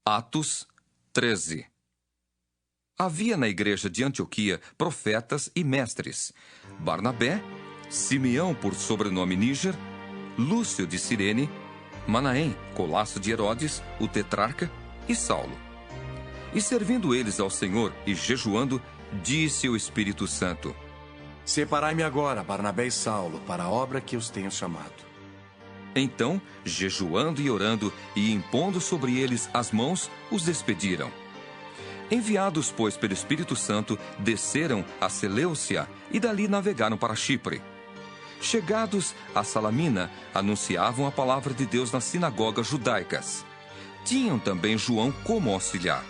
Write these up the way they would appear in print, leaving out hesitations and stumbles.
Atos 13. Havia na igreja de Antioquia profetas e mestres: Barnabé, Simeão por sobrenome Níger, Lúcio de Cirene, Manaém, colasso de Herodes, o tetrarca, e Saulo. E servindo eles ao Senhor e jejuando, disse o Espírito Santo: Separai-me agora, Barnabé e Saulo, para a obra que os tenho chamado. Então, jejuando e orando e impondo sobre eles as mãos, os despediram. Enviados, pois, pelo Espírito Santo, desceram a Seleucia e dali navegaram para Chipre. Chegados a Salamina, anunciavam a palavra de Deus nas sinagogas judaicas. Tinham também João como auxiliar.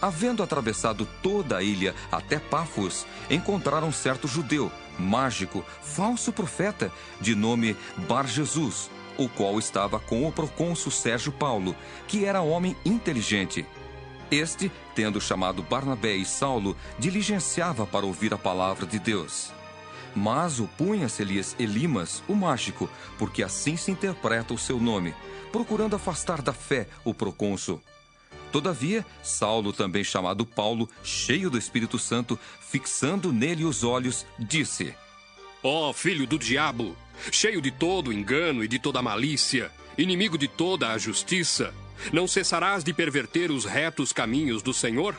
Havendo atravessado toda a ilha até Pafos, encontraram certo judeu, mágico, falso profeta, de nome Bar-Jesus, o qual estava com o procônsul Sérgio Paulo, que era homem inteligente. Este, tendo chamado Barnabé e Saulo, diligenciava para ouvir a palavra de Deus. Mas opunha-se-lhes Elimas, o mágico, porque assim se interpreta o seu nome, procurando afastar da fé o procônsul. Todavia, Saulo, também chamado Paulo, cheio do Espírito Santo, fixando nele os olhos, disse: Ó filho do diabo, cheio de todo engano e de toda malícia, inimigo de toda a justiça, não cessarás de perverter os retos caminhos do Senhor?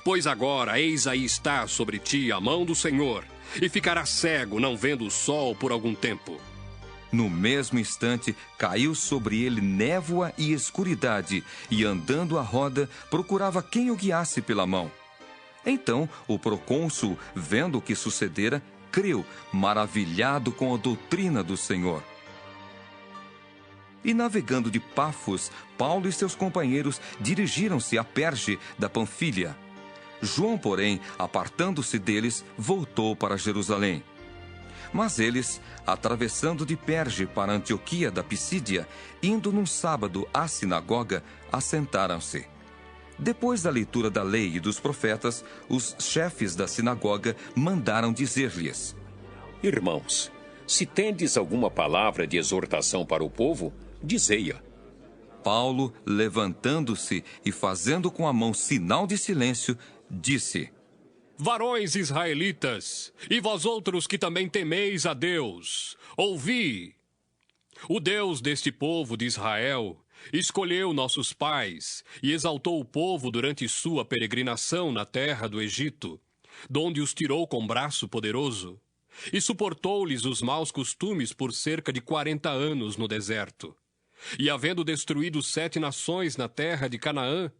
Pois agora, eis aí está sobre ti a mão do Senhor, e ficarás cego, não vendo o sol por algum tempo. No mesmo instante, caiu sobre ele névoa e escuridade, e andando à roda, procurava quem o guiasse pela mão. Então, o procônsul, vendo o que sucedera, creu, maravilhado com a doutrina do Senhor. E navegando de Pafos, Paulo e seus companheiros dirigiram-se a Perge da Panfilha. João, porém, apartando-se deles, voltou para Jerusalém. Mas eles, atravessando de Perge para Antioquia da Pisídia, indo num sábado à sinagoga, assentaram-se. Depois da leitura da lei e dos profetas, os chefes da sinagoga mandaram dizer-lhes: Irmãos, se tendes alguma palavra de exortação para o povo, dizei-a. Paulo, levantando-se e fazendo com a mão sinal de silêncio, disse: Varões israelitas, e vós outros que também temeis a Deus, ouvi! O Deus deste povo de Israel escolheu nossos pais e exaltou o povo durante sua peregrinação na terra do Egito, donde os tirou com braço poderoso, e suportou-lhes os maus costumes por cerca de 40 anos no deserto. E havendo destruído 7 nações na terra de Canaã,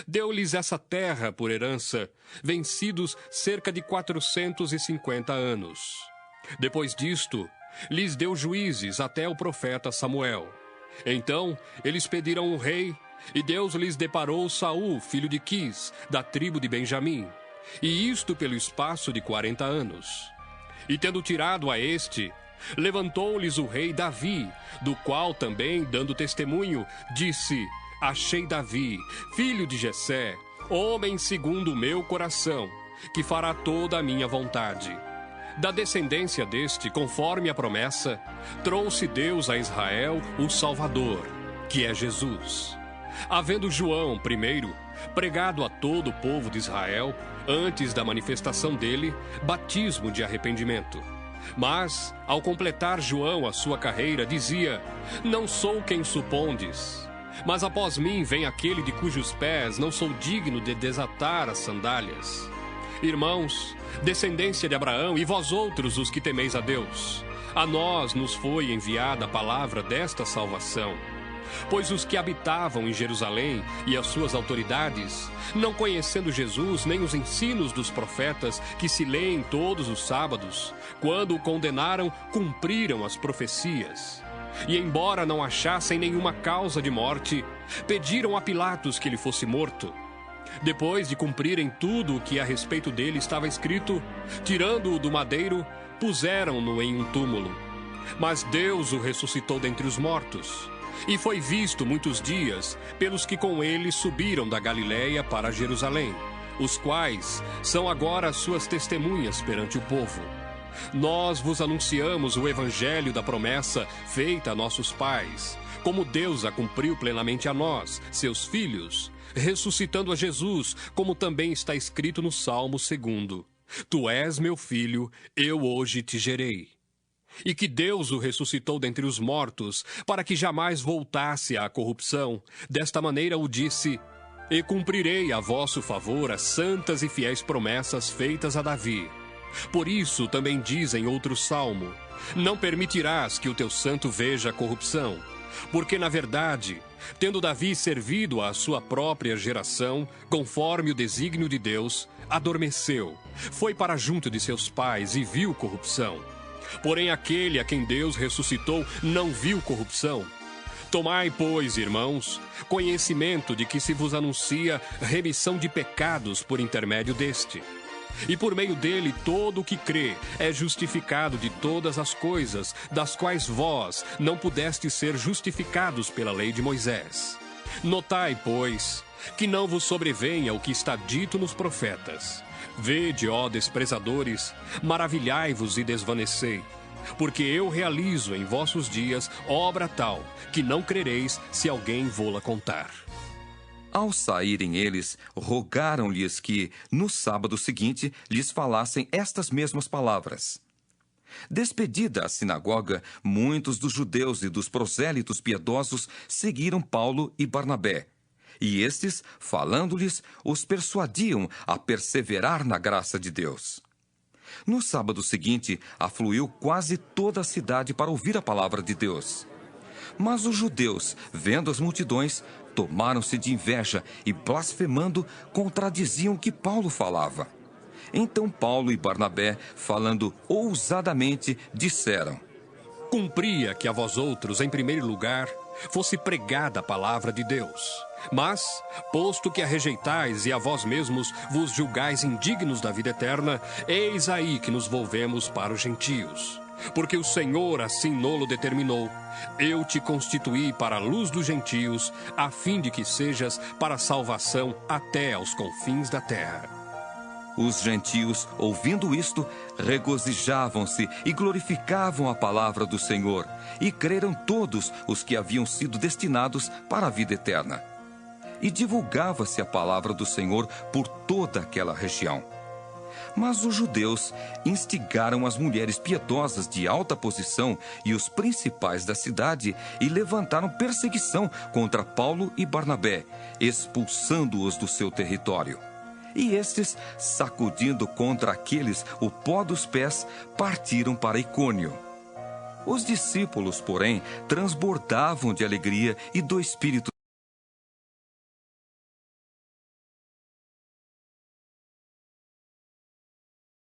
deu-lhes essa terra por herança, vencidos cerca de 450 anos. Depois disto, lhes deu juízes até o profeta Samuel. Então, eles pediram um rei, e Deus lhes deparou Saul, filho de Quis, da tribo de Benjamim, e isto pelo espaço de 40 anos. E tendo tirado a este, levantou-lhes o rei Davi, do qual também, dando testemunho, disse: Achei Davi, filho de Jessé, homem segundo o meu coração, que fará toda a minha vontade. Da descendência deste, conforme a promessa, trouxe Deus a Israel o Salvador, que é Jesus. Havendo João, primeiro, pregado a todo o povo de Israel, antes da manifestação dele, batismo de arrependimento. Mas, ao completar João a sua carreira, dizia: Não sou quem supondes, mas após mim vem aquele de cujos pés não sou digno de desatar as sandálias. Irmãos, descendência de Abraão, e vós outros os que temeis a Deus, a nós nos foi enviada a palavra desta salvação. Pois os que habitavam em Jerusalém e as suas autoridades, não conhecendo Jesus nem os ensinos dos profetas que se leem todos os sábados, quando o condenaram, cumpriram as profecias. E embora não achassem nenhuma causa de morte, pediram a Pilatos que ele fosse morto. Depois de cumprirem tudo o que a respeito dele estava escrito, tirando-o do madeiro, puseram-no em um túmulo. Mas Deus o ressuscitou dentre os mortos, e foi visto muitos dias pelos que com ele subiram da Galiléia para Jerusalém, os quais são agora as suas testemunhas perante o povo. Nós vos anunciamos o evangelho da promessa feita a nossos pais, como Deus a cumpriu plenamente a nós, seus filhos, ressuscitando a Jesus, como também está escrito no Salmo 2: Tu és meu filho, eu hoje te gerei. E que Deus o ressuscitou dentre os mortos, para que jamais voltasse à corrupção. Desta maneira o disse: E cumprirei a vosso favor as santas e fiéis promessas feitas a Davi. Por isso também diz em outro salmo: Não permitirás que o teu santo veja a corrupção. Porque, na verdade, tendo Davi servido à sua própria geração, conforme o desígnio de Deus, adormeceu, foi para junto de seus pais e viu corrupção. Porém, aquele a quem Deus ressuscitou não viu corrupção. Tomai, pois, irmãos, conhecimento de que se vos anuncia remissão de pecados por intermédio deste. E por meio dele todo o que crê é justificado de todas as coisas, das quais vós não pudestes ser justificados pela lei de Moisés. Notai, pois, que não vos sobrevenha o que está dito nos profetas. Vede, ó desprezadores, maravilhai-vos e desvanecei, porque eu realizo em vossos dias obra tal, que não crereis se alguém vô-la contar. Ao saírem eles, rogaram-lhes que, no sábado seguinte, lhes falassem estas mesmas palavras. Despedida a sinagoga, muitos dos judeus e dos prosélitos piedosos seguiram Paulo e Barnabé. E estes, falando-lhes, os persuadiam a perseverar na graça de Deus. No sábado seguinte, afluiu quase toda a cidade para ouvir a palavra de Deus. Mas os judeus, vendo as multidões, tomaram-se de inveja e, blasfemando, contradiziam o que Paulo falava. Então Paulo e Barnabé, falando ousadamente, disseram: Cumpria que a vós outros, em primeiro lugar, fosse pregada a palavra de Deus. Mas, posto que a rejeitais e a vós mesmos vos julgais indignos da vida eterna, eis aí que nos volvemos para os gentios. Porque o Senhor assim nolo determinou: Eu te constituí para a luz dos gentios, a fim de que sejas para a salvação até aos confins da terra. Os gentios, ouvindo isto, regozijavam-se e glorificavam a palavra do Senhor, e creram todos os que haviam sido destinados para a vida eterna. E divulgava-se a palavra do Senhor por toda aquela região. Mas os judeus instigaram as mulheres piedosas de alta posição e os principais da cidade e levantaram perseguição contra Paulo e Barnabé, expulsando-os do seu território. E estes, sacudindo contra aqueles o pó dos pés, partiram para Icônio. Os discípulos, porém, transbordavam de alegria e do Espírito